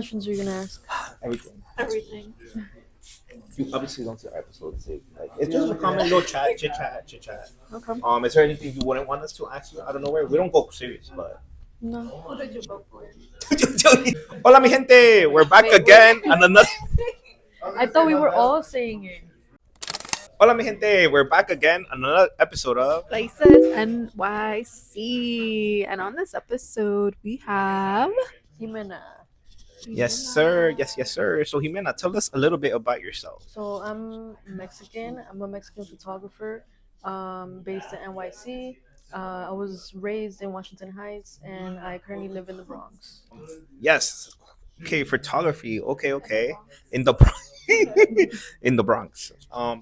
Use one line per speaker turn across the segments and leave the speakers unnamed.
Questions are you gonna ask?
Everything.
Everything.
You obviously don't see our episodes. Like it's just a common little chit chat.
Okay.
Is there anything you wouldn't want us to ask you out of nowhere? We don't go serious, but.
No.
Who did you vote for?
Hola mi gente, we're back again on another.
I thought we were all saying it.
Hola mi gente, we're back again on another episode of
Raices NYC. And on this episode, we have
Jimena.
Yes sir, yes sir. So Jimena, tell us a little bit about yourself.
So I'm Mexican. I'm a Mexican photographer, based in NYC. I was raised in Washington Heights, and I currently live in the Bronx.
Yes. Okay, photography. Okay. In the in the Bronx.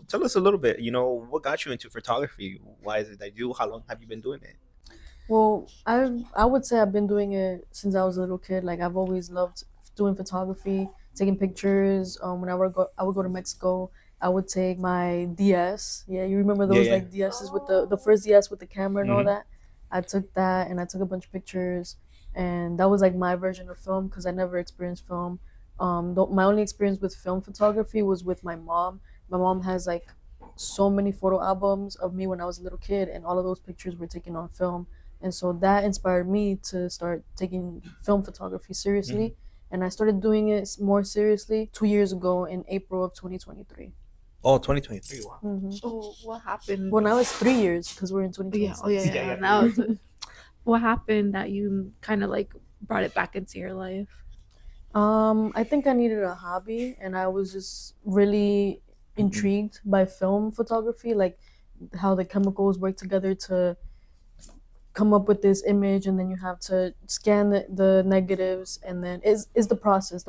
Tell us a little bit. What got you into photography? Why is it that you? How long have you been doing it?
Well, I would say I've been doing it since I was a little kid. Like I've always loved doing photography, taking pictures. When I would go to Mexico. I would take my DS. Yeah, you remember those
Yeah.
like DSs with the first DS with the camera and all
Mhm.
that. I took that and I took a bunch of pictures, and that was like my version of film because I never experienced film. My only experience with film photography was with my mom. My mom has like so many photo albums of me when I was a little kid, and all of those pictures were taken on film, and so that inspired me to start taking film photography seriously. And I started doing it more seriously 2 years ago in April of 2023.
Oh, 2023. Wow.
oh, what happened?
Well, now it's 3 years because we're in 2026.
Yeah. Now, what happened that you kind of like brought it back into your life?
I think I needed a hobby, and I was just really intrigued by film photography, like how the chemicals work together to come up with this image, and then you have to scan the negatives, and then is the process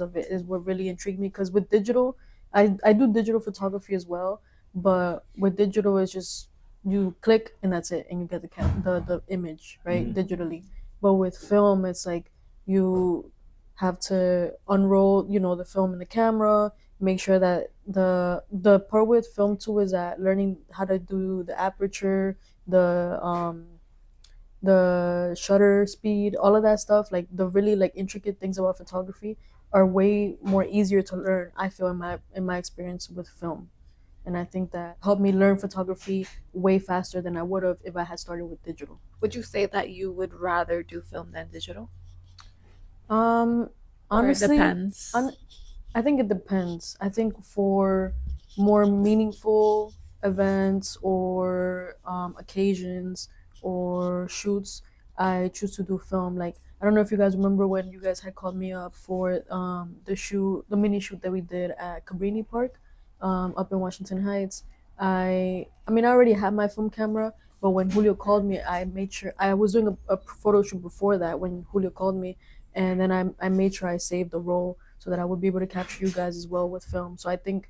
of it is what really intrigued me. Because with digital, I do digital photography as well, but with digital it's just you click and that's it, and you get the image right digitally. But with film it's like you have to unroll the film in the camera, make sure that the part with film too is that learning how to do the aperture, the shutter speed, all of that stuff, like the really like intricate things about photography are way more easier to learn, I feel, in my experience with film. And I think that helped me learn photography way faster than I would have if I had started with digital.
Would you say that you would rather do film than digital?
Honestly,
or it depends.
I think it depends. I think for more meaningful events or occasions or shoots, I choose to do film. Like I don't know if you guys remember when you guys had called me up for the mini shoot that we did at Cabrini Park, up in Washington Heights. I already had my film camera, but when Julio called me, I made sure I was doing a photo shoot before that when Julio called me, and then I made sure I saved the roll so that I would be able to capture you guys as well with film. So I think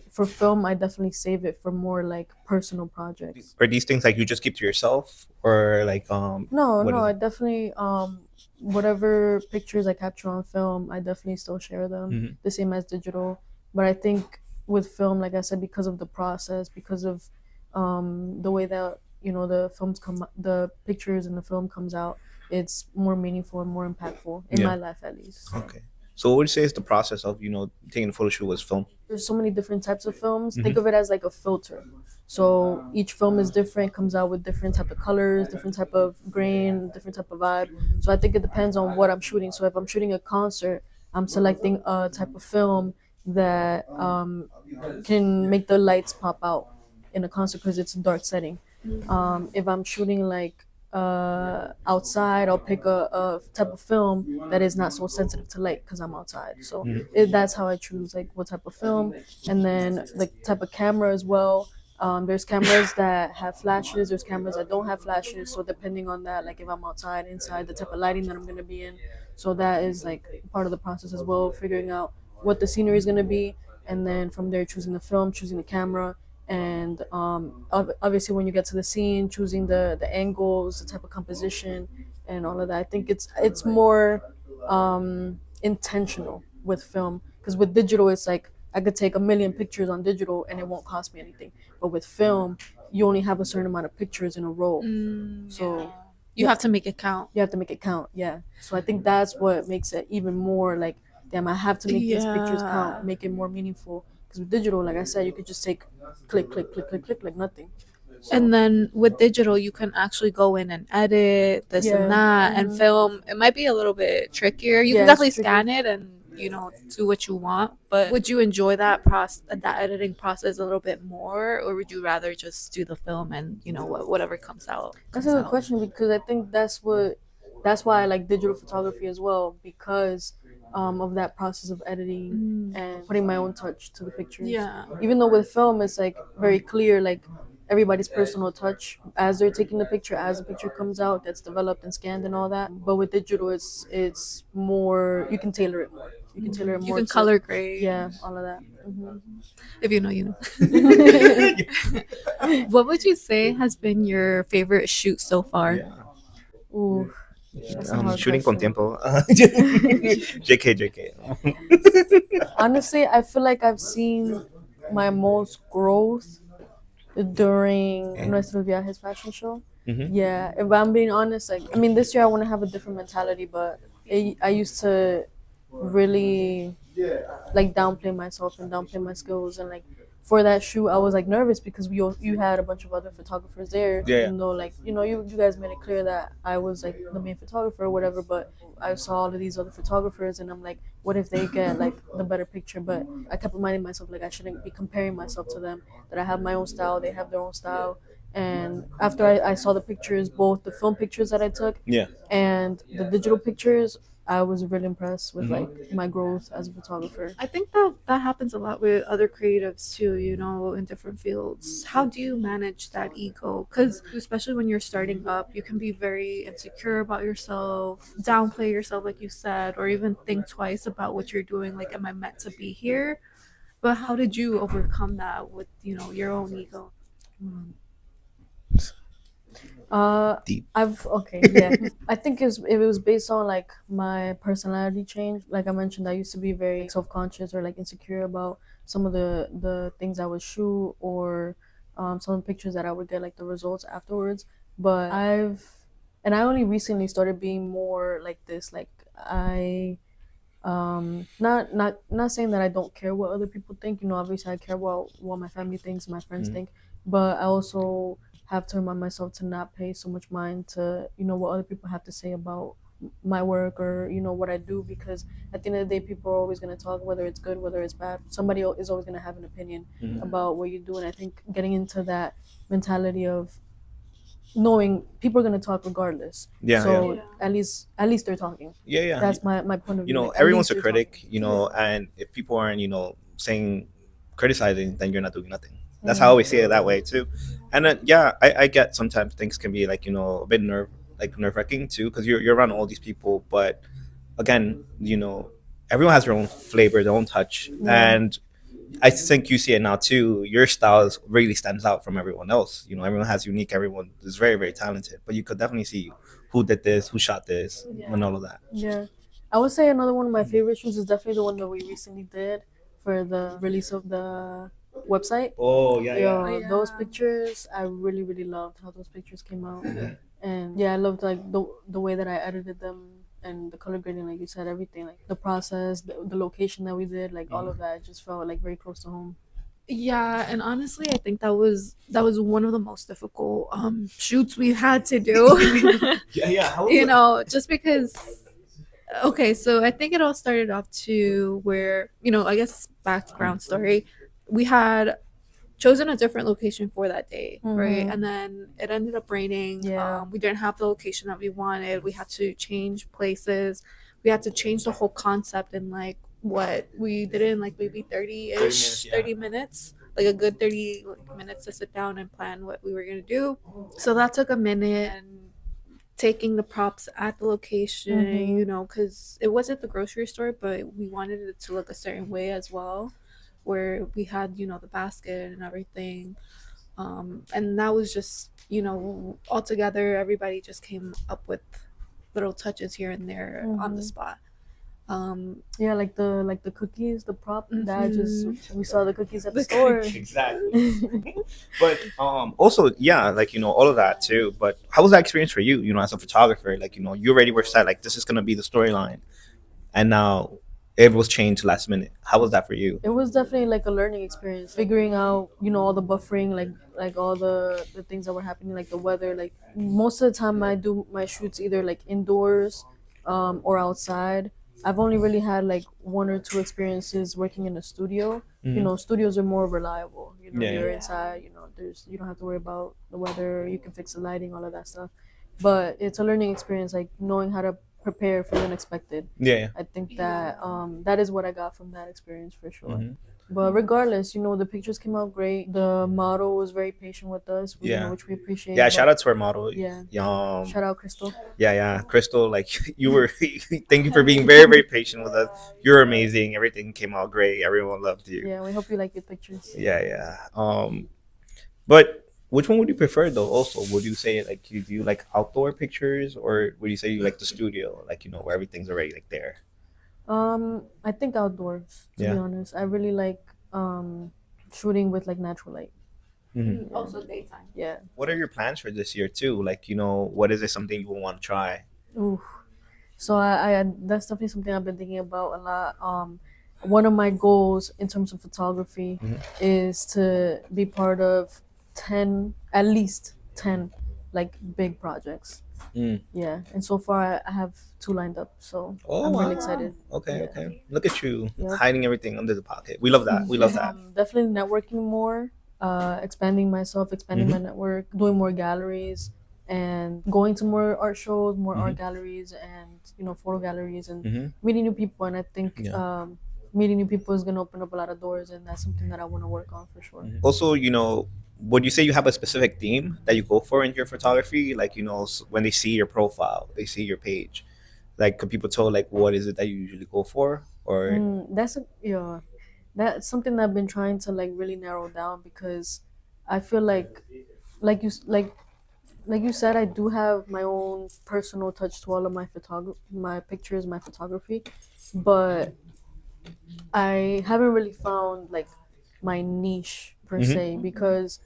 for film I definitely save it for more like personal projects.
Are these things like you just keep to yourself, or like
No, I definitely whatever pictures I capture on film, I definitely still share them the same as digital. But I think with film, like I said, because of the process, because of the way that the pictures and the film comes out, it's more meaningful and more impactful in my life at least.
Okay. So what would you say is the process of taking a photo shoot with film?
There's so many different types of films. Think of it as like a filter. So each film is different, comes out with different type of colors, different type of grain, different type of vibe. So I think it depends on what I'm shooting. So if I'm shooting a concert, I'm selecting a type of film that can make the lights pop out in a concert because it's a dark setting. If I'm shooting like outside, I'll pick a type of film that is not so sensitive to light because I'm outside. So that's how I choose like what type of film, and then like type of camera as well. There's cameras that have flashes, there's cameras that don't have flashes. So depending on that, like if I'm outside, inside, the type of lighting that I'm gonna be in. So that is like part of the process as well, figuring out what the scenery is gonna be, and then from there choosing the film, choosing the camera, and obviously when you get to the scene, choosing the angles, the type of composition, and all of that. I think it's more intentional with film, because with digital it's like I could take a million pictures on digital and it won't cost me anything, but with film you only have a certain amount of pictures in a roll. So
You have to make it count.
You have to make it count. Yeah. So I think that's what makes it even more like, damn, I have to make these pictures count, make it more meaningful. Because with digital, like I said, you could just take click, click, click, click, click, like nothing. So,
And then with digital, you can actually go in and edit this and that and film. It might be a little bit trickier. You can definitely scan it and do what you want. But would you enjoy that editing process a little bit more, or would you rather just do the film and whatever comes out?
That's a good question, because I think that's why I like digital photography as well, because of that process of editing and putting my own touch to the pictures.
Yeah.
Even though with film it's like very clear, like everybody's personal touch as they're taking the picture, as the picture comes out, gets developed and scanned and all that. But with digital, it's more, you can tailor it more. You can tailor it more.
You can color grade.
Yeah, all of that.
If you know, you know. What would you say has been your favorite shoot so far?
Yeah.
Ooh.
Shooting con tiempo. JK.
Honestly, I feel like I've seen my most growth during Nuestros Viajes fashion show. Yeah, if I'm being honest, like, I mean, this year I want to have a different mentality, but I used to really like downplay myself and downplay my skills, and like for that shoot I was like nervous because you had a bunch of other photographers there. Even though, like, you guys made it clear that I was like the main photographer or whatever, but I saw all of these other photographers and I'm like, what if they get like the better picture? But I kept reminding myself, like, I shouldn't be comparing myself to them, that I have my own style, they have their own style. And after I saw the pictures, both the film pictures that I took and the digital pictures, I was really impressed with like my growth as a photographer.
I think that happens a lot with other creatives too, in different fields. How do you manage that ego? Because especially when you're starting up, you can be very insecure about yourself, downplay yourself, like you said, or even think twice about what you're doing. Like, am I meant to be here? But how did you overcome that with, your own ego?
Deep.
I think it was based on like my personality change. Like I mentioned, I used to be very self-conscious or like insecure about some of the things I would shoot, or some of the pictures that I would get, like the results afterwards. But I only recently started being more like this. Like I not saying that I don't care what other people think. Obviously I care about what my family thinks, my friends think, but I also have to remind myself to not pay so much mind to what other people have to say about my work, or what I do, because at the end of the day, people are always going to talk, whether it's good, whether it's bad. Somebody is always going to have an opinion about what you do. And I think getting into that mentality of knowing people are going to talk regardless. At least they're talking. That's my point of view.
Like, everyone's a critic, and if people aren't criticizing, then you're not doing nothing. That's how I always see it that way too. And then I get sometimes things can be like a bit nerve-wracking too, because you're around all these people. But again, everyone has their own flavor, their own touch, and I think you see it now too. Your style really stands out from everyone else. Everyone has unique. Everyone is very, very talented. But you could definitely see who did this, who shot this, and all of that.
Yeah, I would say another one of my favorite shoots is definitely the one that we recently did for the release of the website. Those pictures, I really, really loved how those pictures came out. And I loved like the way that I edited them, and the color grading, like you said, everything, like the process, the location that we did, like all of that, it just felt like very close to home.
Yeah, and honestly, I think that was one of the most difficult shoots we had to do. Just because. Okay, so I think it all started off to where, I guess background story, we had chosen a different location for that day, right? And then it ended up raining. We didn't have the location that we wanted. We had to change places. We had to change the whole concept in like what we did in like maybe 30 minutes, like a good 30 minutes to sit down and plan what we were going to do. So that took a minute, and taking the props at the location, because it wasn't the grocery store, but we wanted it to look a certain way as well, where we had, the basket and everything. And that was just, all together, everybody just came up with little touches here and there on the spot.
Yeah, like the cookies, the prop that just we saw the cookies at the
The
store.
Exactly. But also, yeah, like all of that too. But how was that experience for you? As a photographer, like you already were set, like this is gonna be the storyline, and now it was changed last minute. How was that for you?
It was definitely like a learning experience, figuring out all the buffering, like all the things that were happening, like the weather. Like most of the time I do my shoots either like indoors or outside. I've only really had like one or two experiences working in a studio. Studios are more reliable.
Yeah,
You're
yeah.
inside. You don't have to worry about the weather. You can fix the lighting, all of that stuff. But it's a learning experience, like knowing how to prepare for the unexpected.
Yeah.
I think that that is what I got from that experience for sure.
Mhm.
But regardless, the pictures came out great. The model was very patient with us,
Yeah.
which we appreciate.
Yeah, shout out to our model.
Yeah.
Um,
Shout out Crystal.
yeah, Crystal. Like you were, thank you for being very, very patient with us. You're amazing. Everything came out great. Everyone loved you.
Yeah, we hope you like your pictures.
Yeah. But which one would you prefer though? Also, would you say like you do like outdoor pictures, or would you say you like the studio, like where everything's already like there?
I think outdoors. To
Yeah.
be honest, I really like shooting with like natural light.
Mhm.
Also daytime.
Yeah.
What are your plans for this year too? Like what is it something you want to try?
Ooh. So I that's definitely something I've been thinking about a lot. One of my goals in terms of photography is to be part of 10, at least 10, like big projects.
Mm.
Yeah, and so far I have two lined up, so
Oh,
I'm
wow.
really excited.
Okay,
Yeah.
okay. Look at you
Yep.
hiding everything under the pocket. We love that. We love that.
Definitely networking more, expanding myself, expanding my network, doing more galleries, and going to more art shows, more art galleries, and photo galleries, and
Mhm.
meeting new people. And I think
Yeah.
meeting new people is gonna open up a lot of doors, and that's something that I want to work on for sure.
Also, would you say you have a specific theme that you go for in your photography? Like, when they see your profile, they see your page. Like, could people tell like what is it that you usually go for? Or
That's something that I've been trying to like really narrow down, because I feel like you like you said, I do have my own personal touch to all of my pictures, my photography, but I haven't really found like my niche per se, because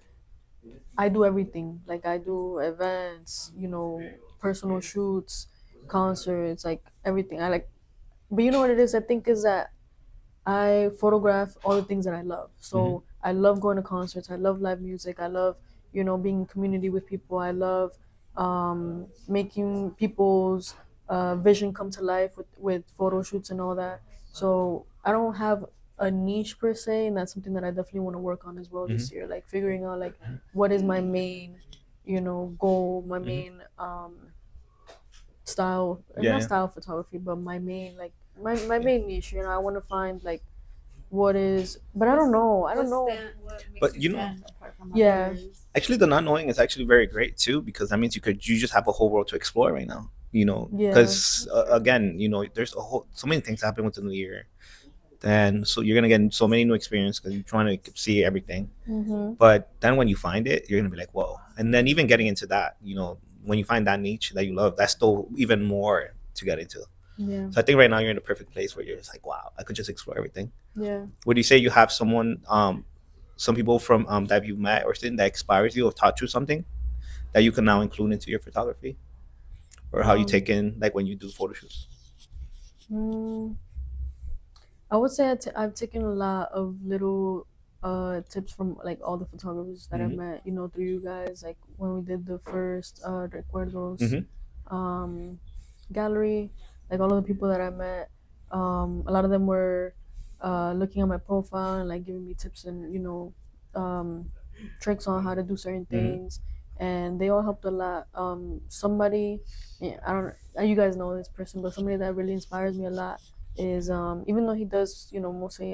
I do everything. Like I do events, personal shoots, concerts, like everything. But you know what it is? I think is that I photograph all the things that I love. So I love going to concerts. I love live music. I love, being in community with people. I love making people's vision come to life with photo shoots and all that. So I don't have a niche per se, and that's something that I definitely want to work on as well this year. Like figuring out like what is my main, goal, my main style, not style photography, but my main like my main niche. I want to find like what is, but I don't know.
But
Yeah.
actually, the not knowing is actually very great too, because that means you just have a whole world to explore right now.
Yeah.
Because again, there's so many things happen within the year, and so you're gonna get so many new experience because you're trying to see everything. But then when you find it, you're gonna be like, whoa! And then even getting into that, when you find that niche that you love, that's still even more to get into.
Yeah.
So I think right now you're in the perfect place where you're just like, wow, I could just explore everything.
Yeah.
Would you say you have some people from that you've met or something that inspires you or taught you something that you can now include into your photography, or how you take in like when you do photo shoots?
Mm, I would say I've taken a lot of little tips from like all the photographers that I met, through you guys. Like when we did the first Recuerdos gallery, like all of the people that I met, a lot of them were looking at my profile and like giving me tips and tricks on how to do certain things, and they all helped a lot. Somebody, yeah, I don't, you guys know this person, but somebody that really inspires me a lot is even though he does mostly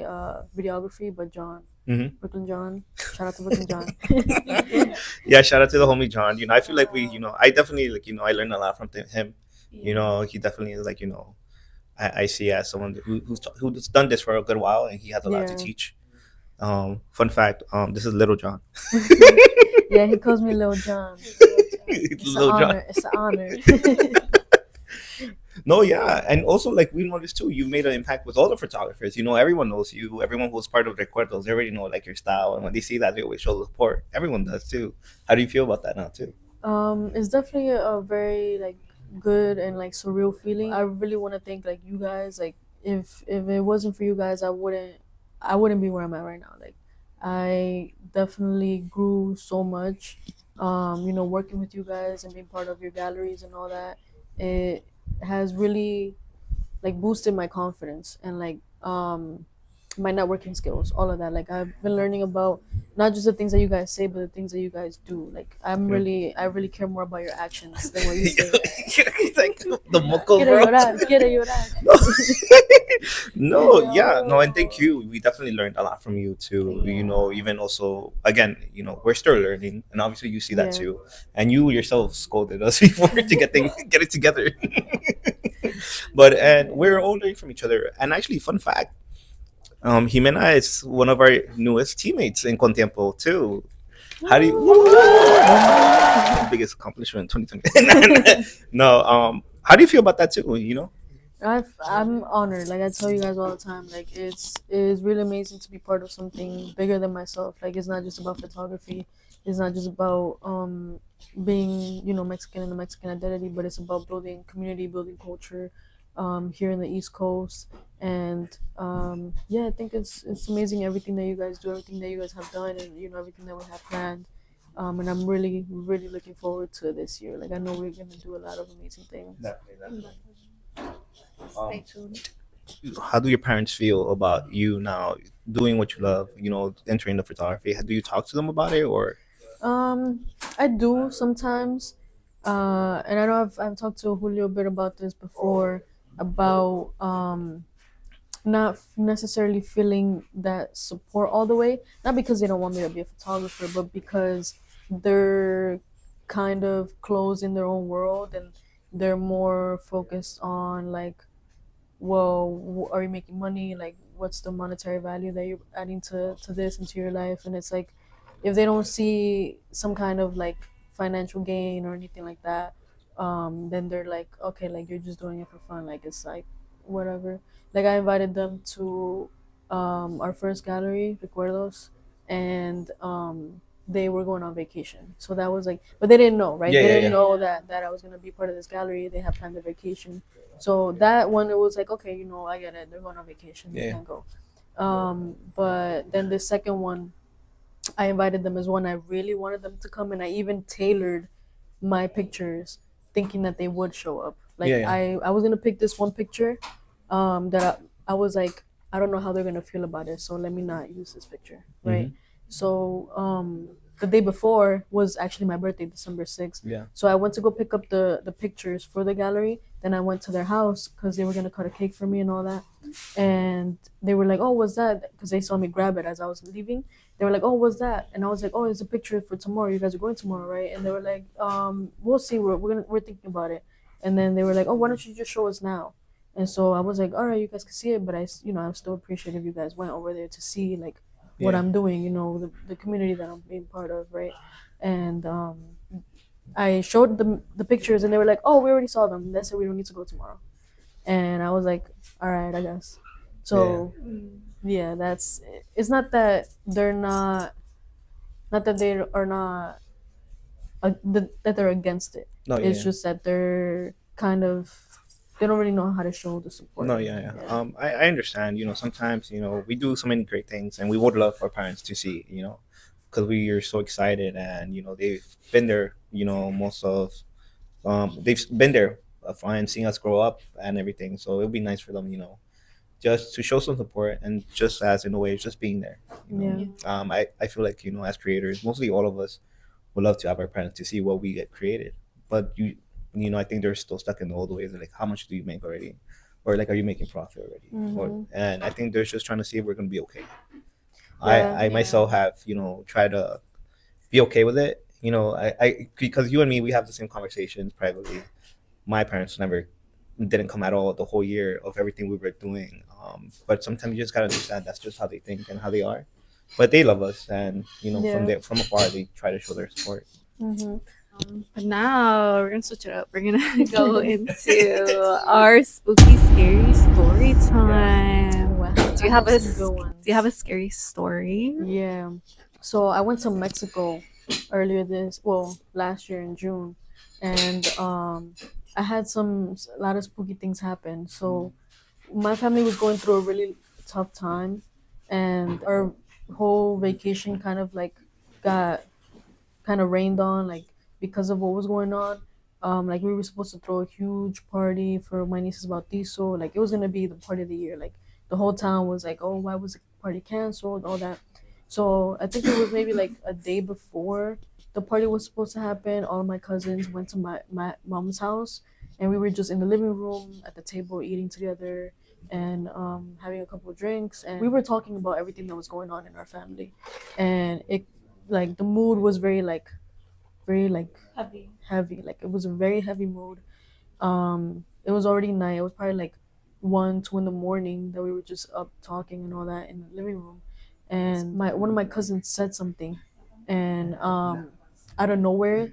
videography, but John, Brooklyn John, shout out to Brooklyn John.
Yeah, shout out to the homie John. I feel like I definitely like I learned a lot from him. He definitely is like I see as someone who's done this for a good while, and he has a lot to
Yeah.
teach. Fun fact, this is Little John.
Yeah, he calls me Lil John. It's
Little
an
John.
honor. It's an honor.
No, yeah, and also like we noticed too, you've made an impact with all the photographers. You know, everyone knows you. Everyone who's part of Recuerdos, they already know like your style, and when they see that, they always show support. Everyone does too. How do you feel about that now too?
It's definitely a very like good and like surreal feeling. I really want to thank like you guys. Like if it wasn't for you guys, I wouldn't be where I'm at right now. Like I definitely grew so much. Working with you guys and being part of your galleries and all that, it has really like boosted my confidence and like my networking skills, all of that. Like I've been learning about not just the things that you guys say, but the things that you guys do. Like I really care more about your actions than what you say.
It's like the moco,
Quiere
bro.
llorar, quiere llorar.
No, yeah, no, and thank you. We definitely learned a lot from you too. You know, even also again, you know, we're still learning, and obviously you see that
Yeah.
too. And you yourself scolded us before to get it together. But and we're all learning from each other. And actually, fun fact, Jimena is one of our newest teammates in Contiempo too. How do you? Biggest accomplishment 2020. No, how do you feel about that too? You know?
I'm honored. Like I tell you guys all the time, like it's really amazing to be part of something bigger than myself. Like it's not just about photography. It's not just about being Mexican and the Mexican identity, but it's about building community, building culture here in the East Coast. And yeah, I think it's amazing everything that you guys do, everything that you guys have done, and everything that we have planned. And I'm really really looking forward to this year. Like I know we're gonna do a lot of amazing things.
Definitely.
Stay tuned.
How do your parents feel about you now doing what you love? You know, entering the photography. Do you talk to them about it or?
I do sometimes, and I know I've talked to Julio a bit about this before about not necessarily feeling that support all the way. Not because they don't want me to be a photographer, but because they're kind of closed in their own world and they're more focused on like, well, are you making money? Like, what's the monetary value that you're adding to this into your life? And it's like, if they don't see some kind of like financial gain or anything like that, then they're like, okay, like you're just doing it for fun. Like it's like whatever. Like I invited them to our first gallery, Recuerdos, and they were going on vacation. So that was like, but they didn't know, right?
Yeah,
They
yeah,
didn't
yeah.
know that I was gonna be part of this gallery. They had planned their vacation. So that one, it was like, okay, I get it. They're going on vacation. They
Yeah.
can't go. But then the second one, I invited them as one. I really wanted them to come, and I even tailored my pictures thinking that they would show up. Like
Yeah, yeah.
I was gonna pick this one picture, that I was like, I don't know how they're gonna feel about it, so let me not use this picture, right?
Mhm.
So the day before was actually my birthday, December 6th.
Yeah.
So I went to go pick up the pictures for the gallery. Then I went to their house because they were gonna cut a cake for me and all that. And they were like, "Oh, what's that?" Because they saw me grab it as I was leaving. They were like, "Oh, what's that?" And I was like, "Oh, it's a picture for tomorrow. You guys are going tomorrow, right?" And they were like, "We'll see. We're thinking about it." And then they were like, "Oh, why don't you just show us now?" And so I was like, "All right, you guys can see it, but I'm still appreciative you guys went over there to see like what
Yeah.
I'm doing, the community that I'm being part of, right?" And I showed them the pictures, and they were like, "Oh, we already saw them. They said we don't need to go tomorrow." And I was like, "All right, I guess." So yeah, that's it's not that they're not that they are not that they're against it.
No, yeah,
It's
yeah.
just that they're kind of they don't really know how to show the support.
No, yeah, yeah. I understand. You know, sometimes we do so many great things, and we would love for parents to see. Because we are so excited, and they've been there. Most of they've been there, and seeing us grow up and everything. So it would be nice for them. Just to show some support, and just as in a way, just being there.
Yeah.
I feel like as creators, mostly all of us would love to have our parents to see what we get created, but I think they're still stuck in the old ways. Like, how much do you make already, or like, are you making profit already? And I think they're just trying to see if we're gonna be okay. I myself have tried to be okay with it. I because you and me, we have the same conversations privately. My parents never didn't come at all the whole year of everything we were doing. But sometimes you just gotta understand that's just how they think and how they are. But they love us, and
Yeah.
from afar they try to show their support.
Mm-hmm.
But now we're gonna switch it up. We're gonna go into our spooky, scary story time.
Well,
Do you have a
some good ones.
Do you have a scary story?
Yeah. So I went to Mexico last year in June, and I had a lot of spooky things happen. So my family was going through a really tough time, and our whole vacation kind of like got kind of rained on, like because of what was going on. Like we were supposed to throw a huge party for my niece's bautizo. Like it was gonna be the party of the year. Like the whole town was like, "Oh, why was the party canceled?" All that. So I think it was maybe like a day before the party was supposed to happen. All of my cousins went to my mom's house, and we were just in the living room at the table eating together and having a couple of drinks. And we were talking about everything that was going on in our family, and it like the mood was very like heavy. Like it was a very heavy mood. It was already night. It was probably like 1, 2 in the morning that we were just up talking and all that in the living room. And my one of my cousins said something, and out of nowhere